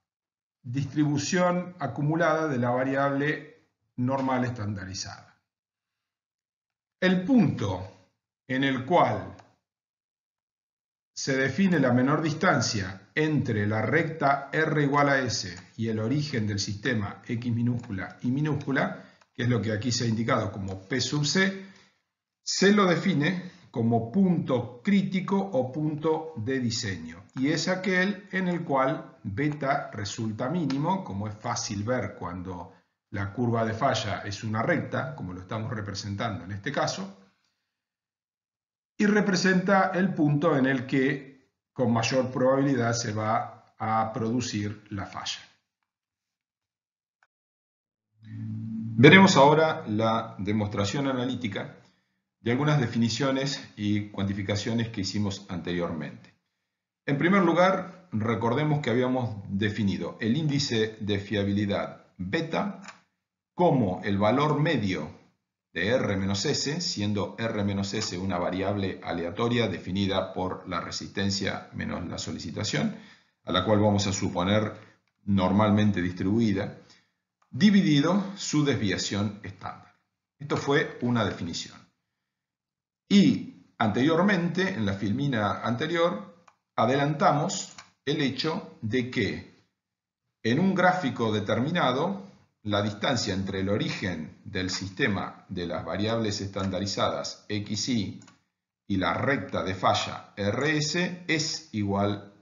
distribución acumulada de la variable normal estandarizada. El punto en el cual se define la menor distancia entre la recta R igual a S y el origen del sistema X minúscula y minúscula, que es lo que aquí se ha indicado como P sub C, se lo define como punto crítico o punto de diseño, y es aquel en el cual beta resulta mínimo, como es fácil ver cuando la curva de falla es una recta, como lo estamos representando en este caso, y representa el punto en el que con mayor probabilidad se va a producir la falla. Veremos ahora la demostración analítica de algunas definiciones y cuantificaciones que hicimos anteriormente. En primer lugar, recordemos que habíamos definido el índice de fiabilidad beta como el valor medio de R-S, siendo R-S una variable aleatoria definida por la resistencia menos la solicitación, a la cual vamos a suponer normalmente distribuida, dividido su desviación estándar. Esto fue una definición. Y anteriormente, en la filmina anterior, adelantamos el hecho de que en un gráfico determinado, la distancia entre el origen del sistema de las variables estandarizadas XY y la recta de falla RS es igual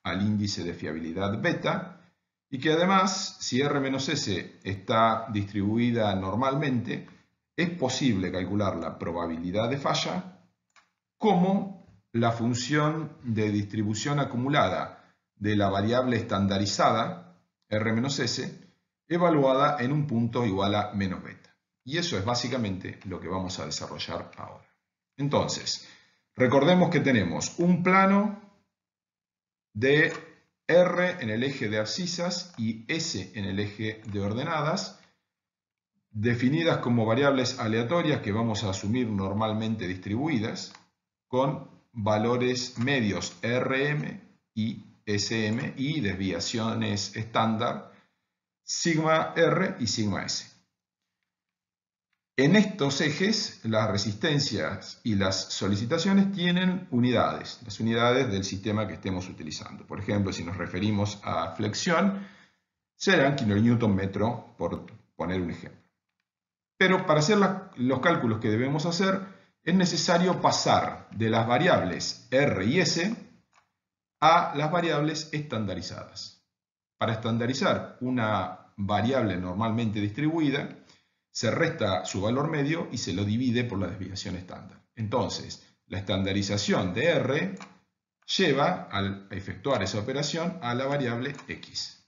al índice de fiabilidad beta, y que además, si R-S está distribuida normalmente, es posible calcular la probabilidad de falla como la función de distribución acumulada de la variable estandarizada R-S evaluada en un punto igual a menos beta. Y eso es básicamente lo que vamos a desarrollar ahora. Entonces, recordemos que tenemos un plano de R en el eje de abscisas y S en el eje de ordenadas, definidas como variables aleatorias que vamos a asumir normalmente distribuidas, con valores medios Rm y Sm y desviaciones estándar sigma R y sigma S. En estos ejes, las resistencias y las solicitaciones tienen unidades, las unidades del sistema que estemos utilizando. Por ejemplo, si nos referimos a flexión, serán kilonewton metro, por poner un ejemplo. Pero para hacer los cálculos que debemos hacer, es necesario pasar de las variables R y S a las variables estandarizadas. Para estandarizar una variable normalmente distribuida, se resta su valor medio y se lo divide por la desviación estándar. Entonces, la estandarización de R lleva a efectuar esa operación a la variable X.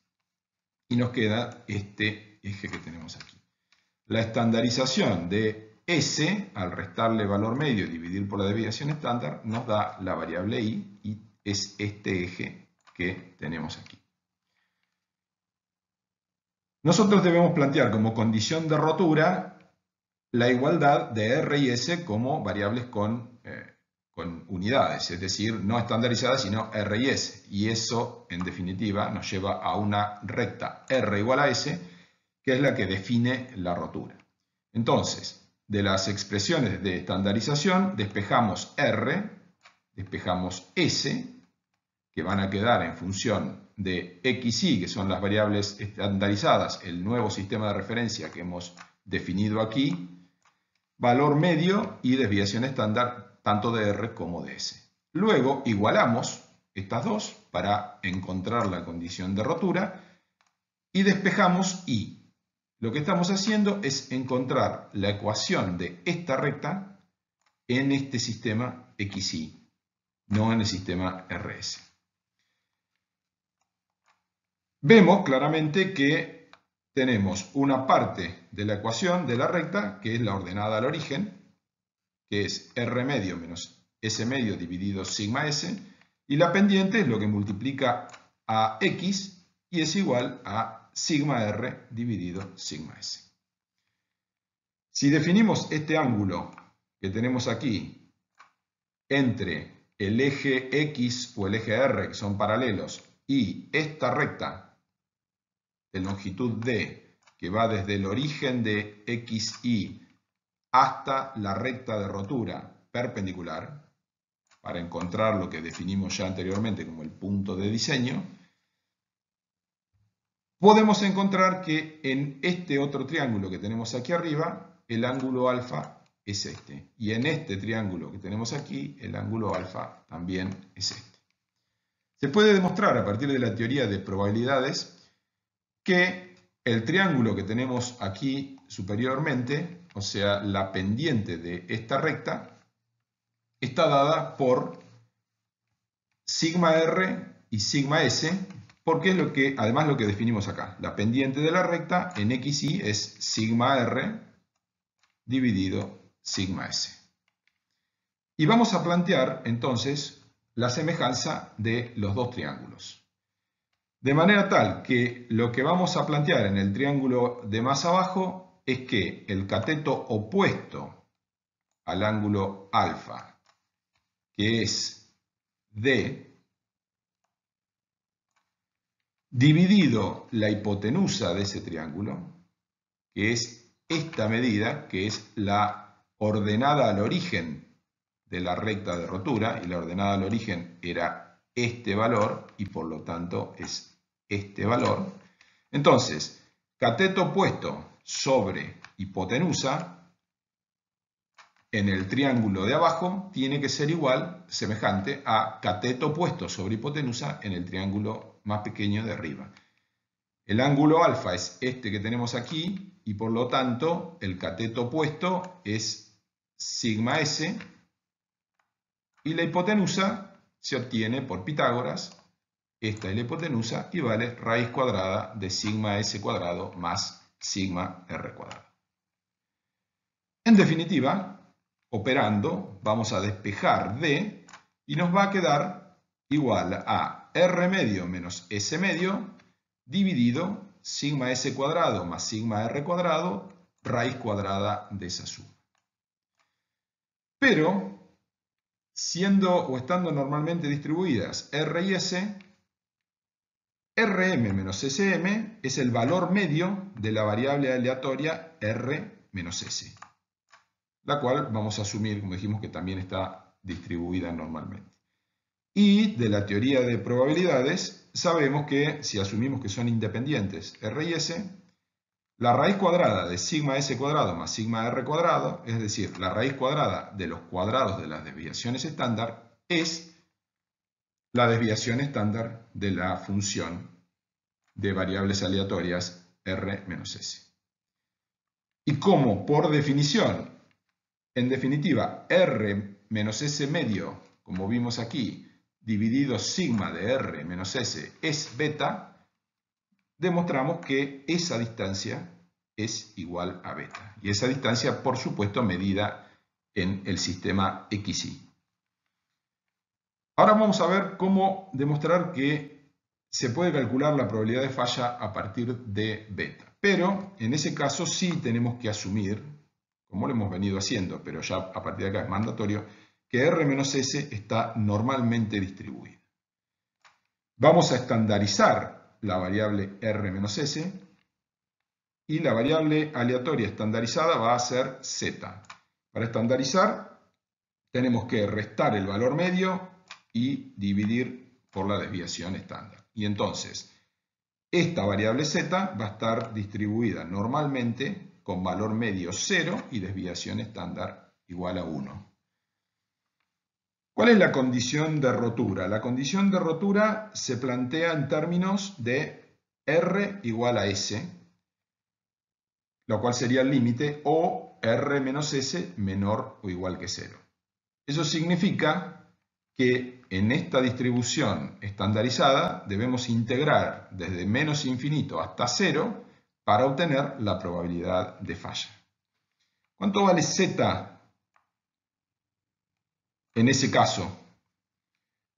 Y nos queda este eje que tenemos aquí. La estandarización de S, al restarle valor medio y dividir por la desviación estándar, nos da la variable Y, y es este eje que tenemos aquí. Nosotros debemos plantear como condición de rotura la igualdad de R y S como variables con unidades, es decir, no estandarizadas, sino R y S. Y eso, en definitiva, nos lleva a una recta R igual a S, que es la que define la rotura. Entonces, de las expresiones de estandarización, despejamos R, despejamos S, que van a quedar en función de X y, que son las variables estandarizadas, el nuevo sistema de referencia que hemos definido aquí, valor medio y desviación estándar tanto de R como de S. Luego igualamos estas dos para encontrar la condición de rotura y despejamos Y. Lo que estamos haciendo es encontrar la ecuación de esta recta en este sistema XY, no en el sistema RS. Vemos claramente que tenemos una parte de la ecuación de la recta, que es la ordenada al origen, que es R medio menos S medio dividido sigma S, y la pendiente es lo que multiplica a X y es igual a sigma R dividido sigma S. Si definimos este ángulo que tenemos aquí entre el eje X o el eje R, que son paralelos, y esta recta de longitud D, que va desde el origen de XY hasta la recta de rotura perpendicular, para encontrar lo que definimos ya anteriormente como el punto de diseño, podemos encontrar que en este otro triángulo que tenemos aquí arriba, el ángulo alfa es este. Y en este triángulo que tenemos aquí, el ángulo alfa también es este. Se puede demostrar a partir de la teoría de probabilidades que el triángulo que tenemos aquí superiormente, o sea, la pendiente de esta recta, está dada por sigma R y sigma S, porque es además lo que definimos acá. La pendiente de la recta en XY es sigma R dividido sigma S. Y vamos a plantear entonces la semejanza de los dos triángulos. De manera tal que lo que vamos a plantear en el triángulo de más abajo es que el cateto opuesto al ángulo alfa, que es D, dividido la hipotenusa de ese triángulo, que es esta medida, que es la ordenada al origen de la recta de rotura, y la ordenada al origen era este valor, y por lo tanto es este valor. Entonces, cateto opuesto sobre hipotenusa en el triángulo de abajo tiene que ser igual, semejante a cateto opuesto sobre hipotenusa en el triángulo más pequeño de arriba. El ángulo alfa es este que tenemos aquí y por lo tanto el cateto opuesto es sigma S y la hipotenusa se obtiene por Pitágoras. Esta es la hipotenusa y vale raíz cuadrada de sigma S cuadrado más sigma R cuadrado. En definitiva, operando, vamos a despejar D y nos va a quedar igual a R medio menos S medio dividido sigma S cuadrado más sigma R cuadrado raíz cuadrada de esa suma. Pero, siendo o estando normalmente distribuidas R y S, Rm menos Sm es el valor medio de la variable aleatoria R menos S, la cual vamos a asumir, como dijimos, que también está distribuida normalmente. Y de la teoría de probabilidades sabemos que si asumimos que son independientes R y S, la raíz cuadrada de sigma S cuadrado más sigma R cuadrado, es decir, la raíz cuadrada de los cuadrados de las desviaciones estándar, es la desviación estándar de la función de variables aleatorias R menos S. Y como por definición, en definitiva, R menos S medio, como vimos aquí, dividido sigma de R menos S es beta, demostramos que esa distancia es igual a beta. Y esa distancia, por supuesto, medida en el sistema XY. Ahora vamos a ver cómo demostrar que se puede calcular la probabilidad de falla a partir de beta. Pero en ese caso sí tenemos que asumir, como lo hemos venido haciendo, pero ya a partir de acá es mandatorio, que R menos S está normalmente distribuida. Vamos a estandarizar la variable R menos S y la variable aleatoria estandarizada va a ser Z. Para estandarizar tenemos que restar el valor medio y dividir por la desviación estándar. Y entonces, esta variable Z va a estar distribuida normalmente con valor medio 0 y desviación estándar igual a 1. ¿Cuál es la condición de rotura? La condición de rotura se plantea en términos de R igual a S, lo cual sería el límite, o R menos S menor o igual que 0. Eso significa que en esta distribución estandarizada debemos integrar desde menos infinito hasta 0 para obtener la probabilidad de falla. ¿Cuánto vale Z en ese caso?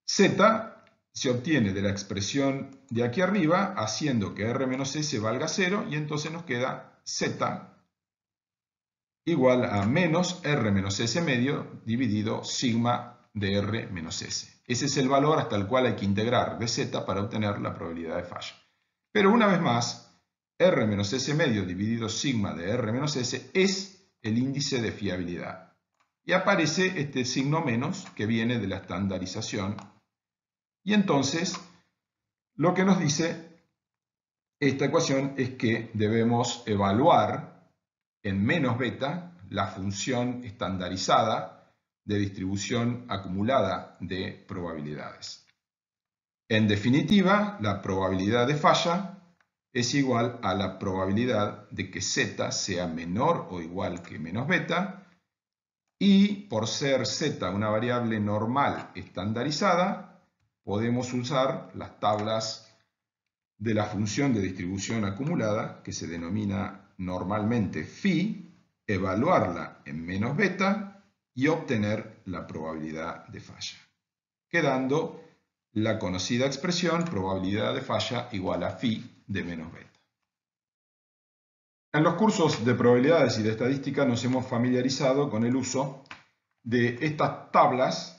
Z se obtiene de la expresión de aquí arriba haciendo que R menos S valga 0 y entonces nos queda Z igual a menos R menos S medio dividido sigma de R menos S. Ese es el valor hasta el cual hay que integrar dz para obtener la probabilidad de falla. Pero una vez más, R menos S medio dividido sigma de R menos S es el índice de fiabilidad. Y aparece este signo menos que viene de la estandarización. Y entonces, lo que nos dice esta ecuación es que debemos evaluar en menos beta la función estandarizada de distribución acumulada de probabilidades. En definitiva, la probabilidad de falla es igual a la probabilidad de que z sea menor o igual que menos beta, y por ser z una variable normal estandarizada, podemos usar las tablas de la función de distribución acumulada, que se denomina normalmente phi, evaluarla en menos beta y obtener la probabilidad de falla, quedando la conocida expresión probabilidad de falla igual a phi de menos beta. En los cursos de probabilidades y de estadística nos hemos familiarizado con el uso de estas tablas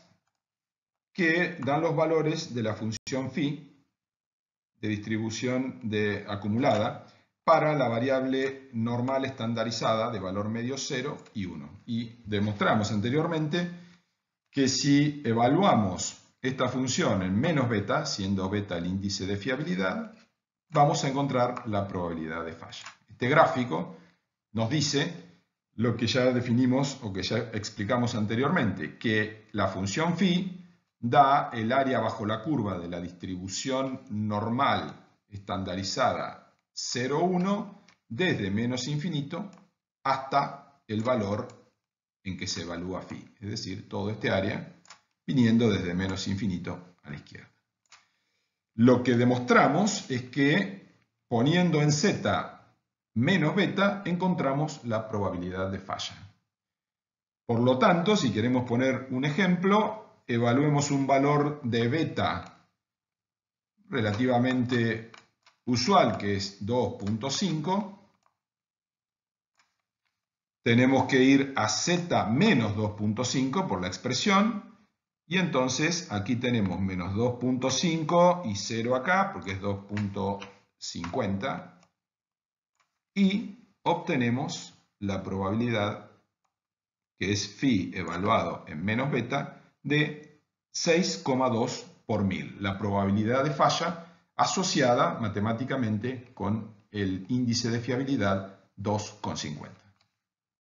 que dan los valores de la función phi de distribución acumulada para la variable normal estandarizada de valor medio 0 y 1. Y demostramos anteriormente que si evaluamos esta función en menos beta, siendo beta el índice de fiabilidad, vamos a encontrar la probabilidad de falla. Este gráfico nos dice lo que ya definimos o que ya explicamos anteriormente, que la función phi da el área bajo la curva de la distribución normal estandarizada 0,1 desde menos infinito hasta el valor en que se evalúa phi, es decir, todo este área viniendo desde menos infinito a la izquierda. Lo que demostramos es que poniendo en z menos beta encontramos la probabilidad de falla. Por lo tanto, si queremos poner un ejemplo, evaluemos un valor de beta relativamente usual, que es 2.5. Tenemos que ir a z menos 2.5 por la expresión. Y entonces aquí tenemos menos 2.5 y 0 acá, porque es 2.50. Y obtenemos la probabilidad, que es phi evaluado en menos beta, de 6,2 por 1000. La probabilidad de falla asociada matemáticamente con el índice de fiabilidad 2,50.